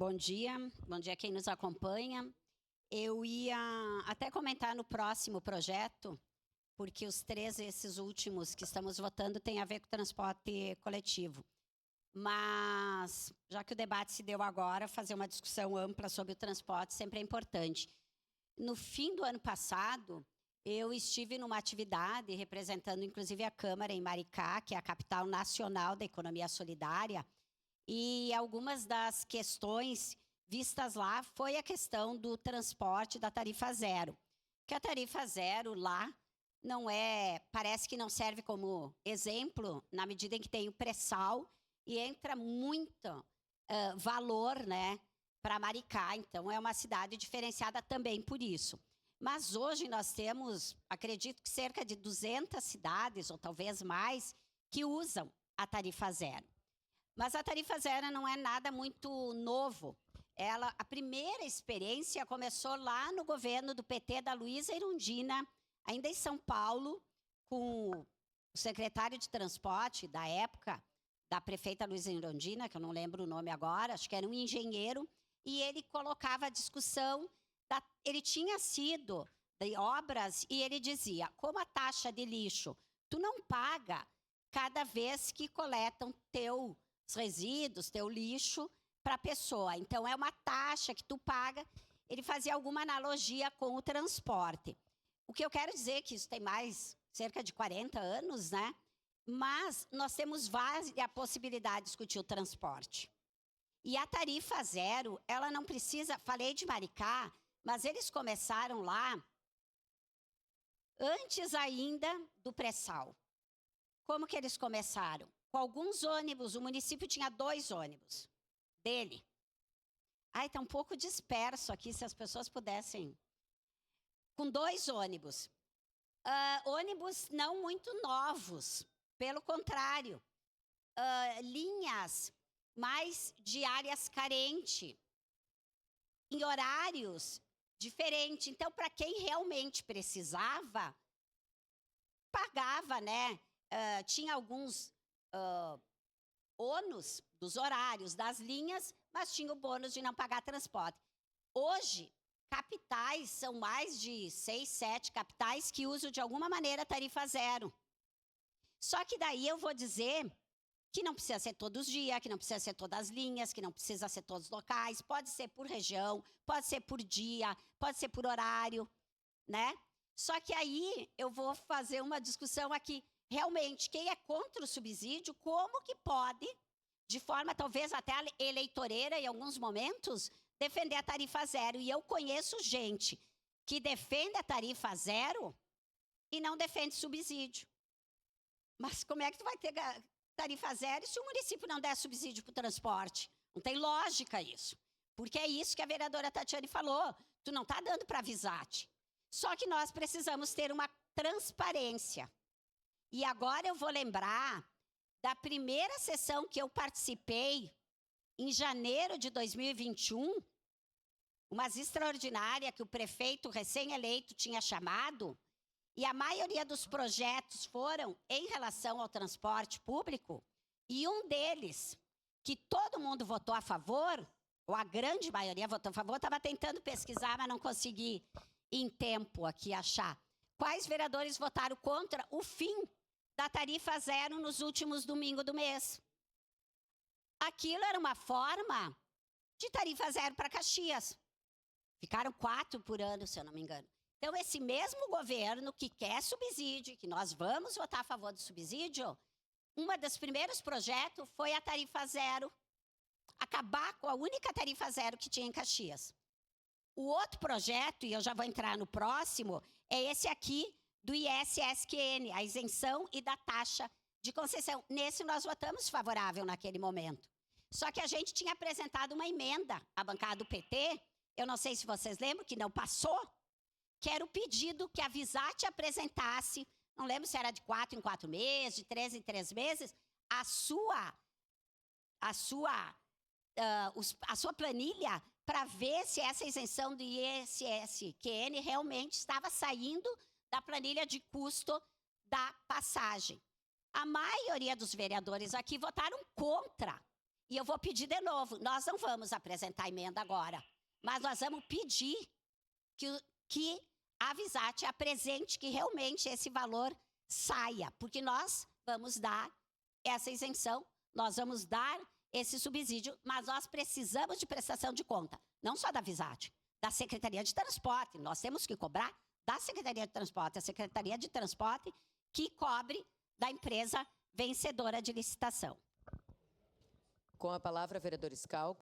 Bom dia quem nos acompanha. Eu ia até comentar no próximo projeto, porque os três, esses últimos que estamos votando, têm a ver com transporte coletivo. Mas, já que o debate se deu agora, fazer uma discussão ampla sobre o transporte sempre é importante. No fim do ano passado, eu estive numa atividade representando, inclusive, a Câmara em Maricá, que é a capital nacional da economia solidária, e algumas das questões vistas lá foi a questão do transporte da tarifa zero. Que a tarifa zero lá não é, parece que não serve como exemplo na medida em que tem o pré-sal e entra muito valor, né, para Maricá. Então é uma cidade diferenciada também por isso. Mas hoje nós temos, acredito que cerca de 200 cidades ou talvez mais que usam a tarifa zero. Mas a tarifa zero não é nada muito novo. A primeira experiência começou lá no governo do PT da Luísa Erundina, ainda em São Paulo, com o secretário de transporte da época, da prefeita Luísa Erundina, que eu não lembro o nome agora, acho que era um engenheiro, e ele colocava a discussão, ele tinha sido de obras, e ele dizia, como a taxa de lixo, tu não paga cada vez que coletam teu resíduos, teu lixo para a pessoa. Então, é uma taxa que tu paga. Ele fazia alguma analogia com o transporte. O que eu quero dizer é que isso tem mais, cerca de 40 anos, né? Mas nós temos a possibilidade de discutir o transporte. E a tarifa zero, ela não precisa... Falei de Maricá, mas eles começaram lá antes ainda do pré-sal. Como que eles começaram? Com alguns ônibus, o município tinha 2 ônibus dele. Ai, está um pouco disperso aqui, se as pessoas pudessem. Com 2 ônibus. Ônibus não muito novos, pelo contrário. Linhas mais de áreas carentes, em horários diferentes. Então, para quem realmente precisava, pagava, né? Tinha alguns... ônus dos horários, das linhas, mas tinha o bônus de não pagar transporte. Hoje, capitais, são mais de 6, 7 capitais que usam de alguma maneira a tarifa zero. Só que daí eu vou dizer que não precisa ser todos os dias, que não precisa ser todas as linhas, que não precisa ser todos os locais, pode ser por região, pode ser por dia, pode ser por horário, né? Só que aí eu vou fazer uma discussão aqui. Realmente, quem é contra o subsídio, como que pode, de forma talvez até eleitoreira em alguns momentos, defender a tarifa zero? E eu conheço gente que defende a tarifa zero e não defende subsídio. Mas como é que tu vai ter tarifa zero se o município não der subsídio para o transporte? Não tem lógica isso. Porque é isso que a vereadora Tatiane falou. Tu não está dando para a Visate. Só que nós precisamos ter uma transparência. E agora eu vou lembrar da primeira sessão que eu participei, em janeiro de 2021, umas extraordinárias que o prefeito recém-eleito tinha chamado, e a maioria dos projetos foram em relação ao transporte público, e um deles, que todo mundo votou a favor, ou a grande maioria votou a favor, estava tentando pesquisar, mas não consegui em tempo aqui achar. Quais vereadores votaram contra o fim da tarifa zero nos últimos domingos do mês? Aquilo era uma forma de tarifa zero para Caxias. Ficaram 4 por ano, se eu não me engano. Então, esse mesmo governo que quer subsídio, que nós vamos votar a favor do subsídio, um dos primeiros projetos foi a tarifa zero, acabar com a única tarifa zero que tinha em Caxias. O outro projeto, e eu já vou entrar no próximo, é esse aqui, do ISSQN, a isenção e da taxa de concessão. Nesse nós votamos favorável naquele momento. Só que a gente tinha apresentado uma emenda à bancada do PT, eu não sei se vocês lembram, que não passou, que era o pedido que a Visate apresentasse, não lembro se era de 4 em 4 meses, de 3 em 3 meses, a sua planilha para ver se essa isenção do ISSQN realmente estava saindo da planilha de custo da passagem. A maioria dos vereadores aqui votaram contra. E eu vou pedir de novo, nós não vamos apresentar emenda agora, mas nós vamos pedir que a Visate apresente que realmente esse valor saia, porque nós vamos dar essa isenção, nós vamos dar esse subsídio, mas nós precisamos de prestação de conta, não só da Visate, da Secretaria de Transporte. Nós temos que cobrar da Secretaria de Transporte, a Secretaria de Transporte que cobre da empresa vencedora de licitação. Com a palavra, vereador Scal.